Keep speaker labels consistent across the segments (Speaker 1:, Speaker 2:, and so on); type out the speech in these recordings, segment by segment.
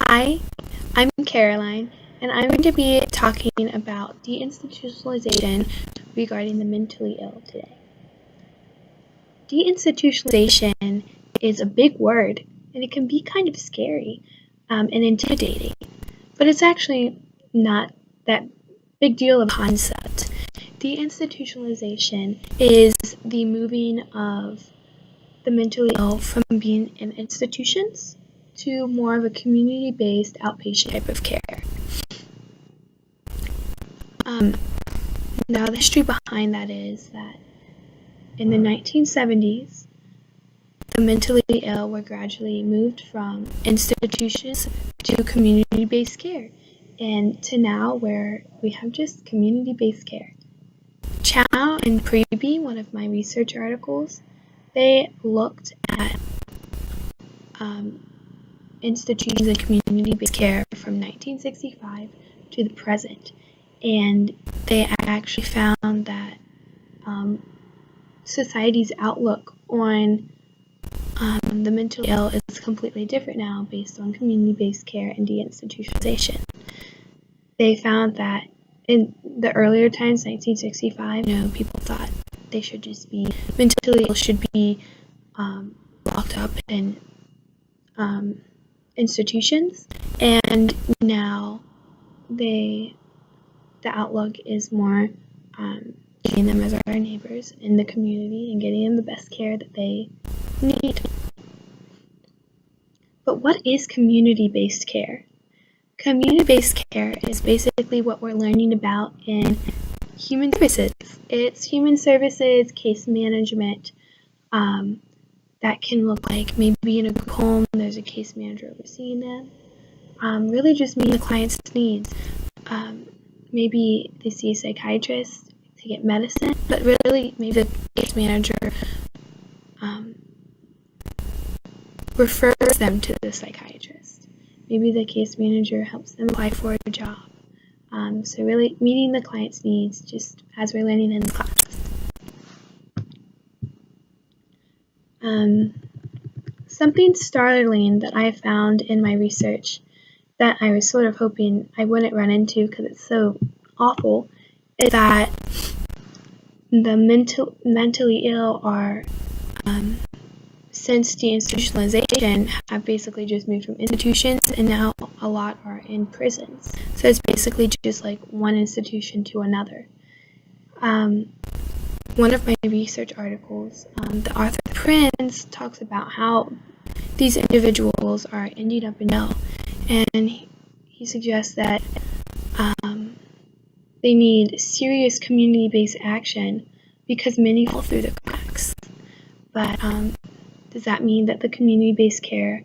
Speaker 1: Hi, I'm Caroline, and I'm going to be talking about deinstitutionalization regarding the mentally ill today. Deinstitutionalization is a big word, and it can be kind of scary and intimidating, but it's actually not that big deal of a concept. Deinstitutionalization is the moving of the mentally ill from being in institutions to more of a community-based outpatient type of care. Now the history behind that is that in the 1970s, the mentally ill were gradually moved from institutions to community-based care, and to now where we have just community-based care. Chow and Priebe, one of my research articles, they looked at institutions and community-based care from 1965 to the present, and they actually found that society's outlook on the mentally ill is completely different now based on community-based care and deinstitutionalization. They found that in the earlier times, 1965, people thought they should just be mentally ill, should be locked up in institutions, and now the outlook is more getting them as our neighbors in the community and getting them the best care that they need. But what is community-based care? Community-based care is basically what we're learning about in human services. It's human services, case management, that can look like maybe in a group home there's a case manager overseeing them. Really just meeting the client's needs. Maybe they see a psychiatrist to get medicine, but really maybe the case manager refers them to the psychiatrist. Maybe the case manager helps them apply for a job. So really meeting the client's needs just as we're learning in class. Something startling that I found in my research that I was sort of hoping I wouldn't run into because it's so awful is that the mentally ill are, since deinstitutionalization, have basically just moved from institutions, and now a lot are in prisons. So it's basically just like one institution to another. One of my research articles, the Arthur Prince, talks about how these individuals are ending up in jail, and he suggests that they need serious community-based action because many fall through the cracks. But does that mean that the community-based care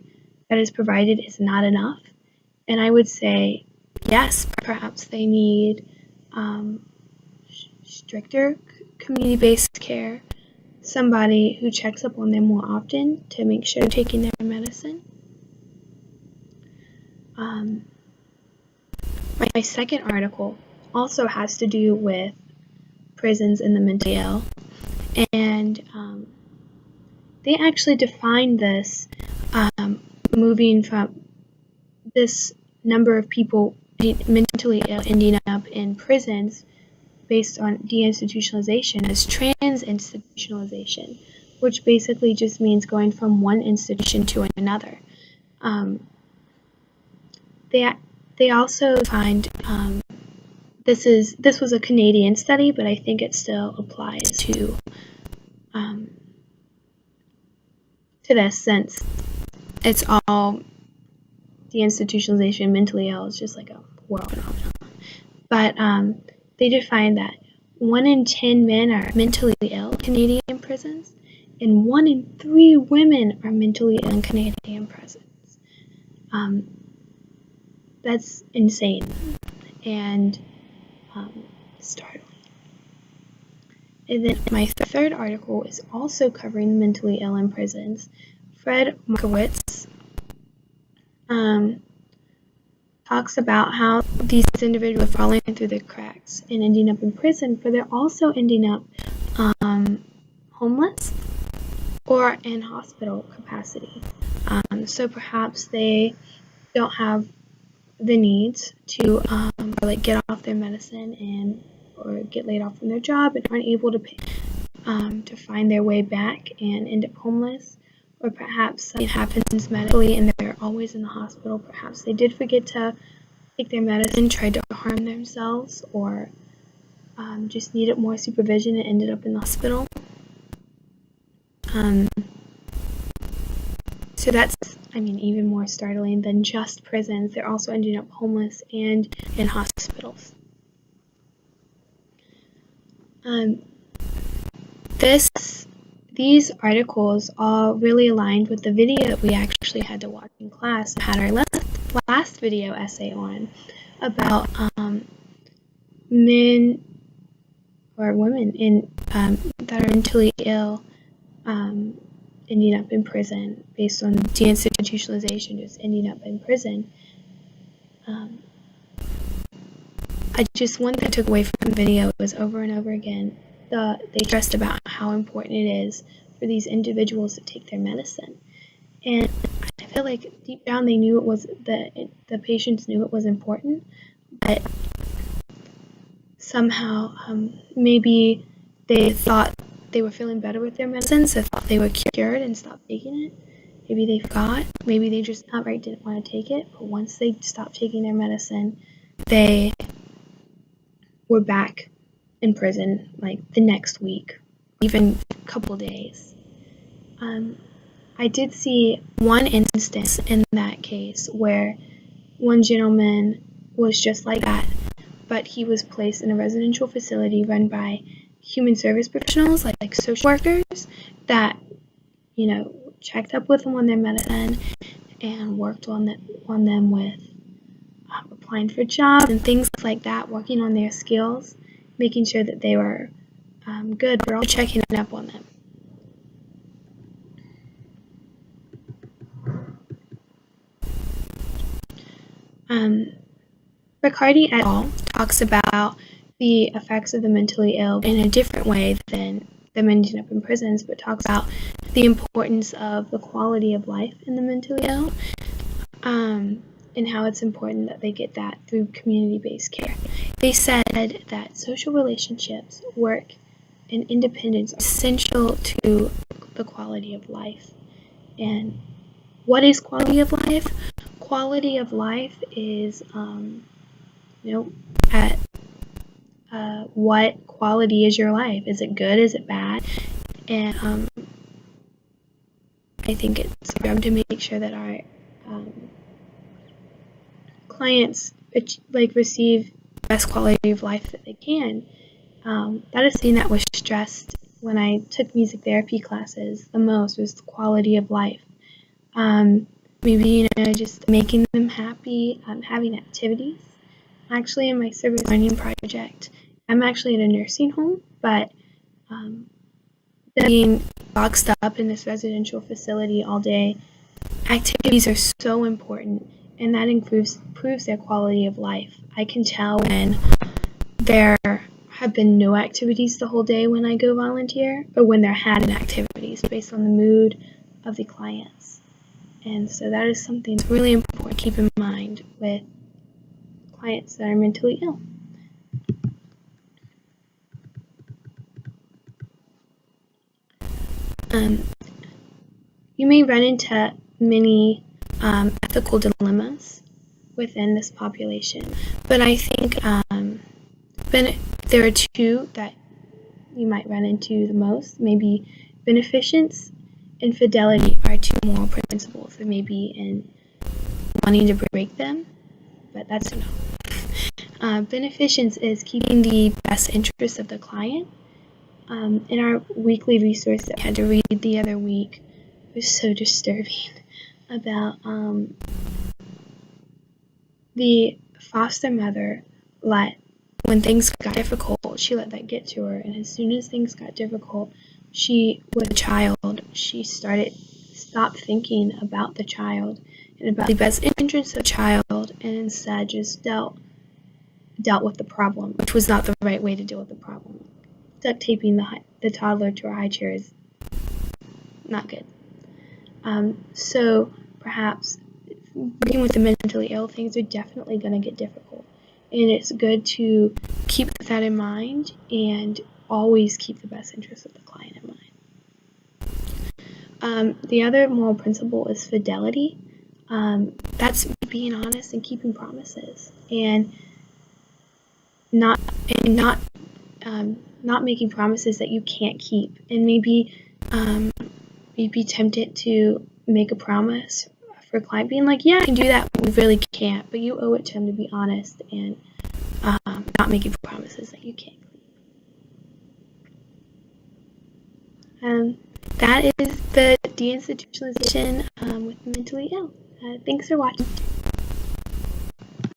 Speaker 1: that is provided is not enough? And I would say yes, perhaps they need stricter community-based care, somebody who checks up on them more often to make sure they're taking their medicine. My second article also has to do with prisons and the mentally ill, and they actually define this moving from this number of people mentally ill ending up in prisons based on deinstitutionalization as transinstitutionalization, which basically just means going from one institution to another. They also find this was a Canadian study, but I think it still applies to this, since it's all deinstitutionalization. Mentally ill is just like a world phenomenon. But they define that 1 in 10 men are mentally ill in Canadian prisons, and 1 in 3 women are mentally ill in Canadian prisons. That's insane and startling. And then my third article is also covering mentally ill in prisons. Fred Markowitz talks about how these individuals are falling through the cracks and ending up in prison, but they're also ending up homeless or in hospital capacity. So perhaps they don't have the needs to or like get off their medicine or get laid off from their job and aren't able to pay, to find their way back and end up homeless, or perhaps something happens medically and they're always in the hospital. Perhaps they did forget to take their medicine, tried to harm themselves, or just needed more supervision and ended up in the hospital. So that's, even more startling than just prisons. They're also ending up homeless and in hospitals. These articles all really aligned with the video that we actually had to watch in class. We had our last video essay on about men or women that are mentally ill ending up in prison based on deinstitutionalization, just ending up in prison. One thing I took away from the video was over and over again, they stressed about how important it is for these individuals to take their medicine. And I feel like deep down they knew it was, the patients knew it was important, but somehow maybe they thought they were feeling better with their medicine, so thought they were cured and stopped taking it. Maybe they forgot, maybe they just outright didn't want to take it, but once they stopped taking their medicine, they were back in prison like the next week, even a couple days. I did see one instance in that case where one gentleman was just like that, but he was placed in a residential facility run by human service professionals, like social workers, that, checked up with them on their medicine and worked on them with applying for jobs and things like that, working on their skills, making sure that they were good, but also checking up on them. Riccardi et al. Talks about the effects of the mentally ill in a different way than them ending up in prisons, but talks about the importance of the quality of life in the mentally ill, and how it's important that they get that through community-based care. They said that social relationships, work, and independence are essential to the quality of life. And what is quality of life? Quality of life is, what quality is your life? Is it good? Is it bad? And I think it's our job to make sure that our clients receive the best quality of life that they can. That is something that was stressed when I took music therapy classes the most, was the quality of life. Maybe, just making them happy, having activities. Actually, in my service learning project, I'm actually in a nursing home, but being boxed up in this residential facility all day, activities are so important, and that improves their quality of life. I can tell when there have been no activities the whole day when I go volunteer, or when there had been activities based on the mood of the clients. And so that is something that's really important to keep in mind with clients that are mentally ill. You may run into many ethical dilemmas within this population, but I think there are two that you might run into the most. Maybe beneficence and fidelity are two moral principles that may be in wanting to break them, but that's a no. Beneficence is keeping the best interests of the client. In our weekly resource that I had to read the other week, it was so disturbing about the foster mother when things got difficult, she let that get to her, and as soon as things got difficult, with a child, she stopped thinking about the child and about the best interests of the child, and instead just dealt with the problem, which was not the right way to deal with the problem. Duct taping the toddler to a high chair is not good. So perhaps working with the mentally ill, things are definitely going to get difficult. And it's good to keep that in mind and always keep the best interest of the client in mind. The other moral principle is fidelity. That's being honest and keeping promises, and not making promises that you can't keep. And maybe you'd be tempted to make a promise for a client, being like, yeah, I can do that, but we really can't. But you owe it to them to be honest and not making promises that you can't keep. That is the deinstitutionalization with the mentally ill. Thanks for watching.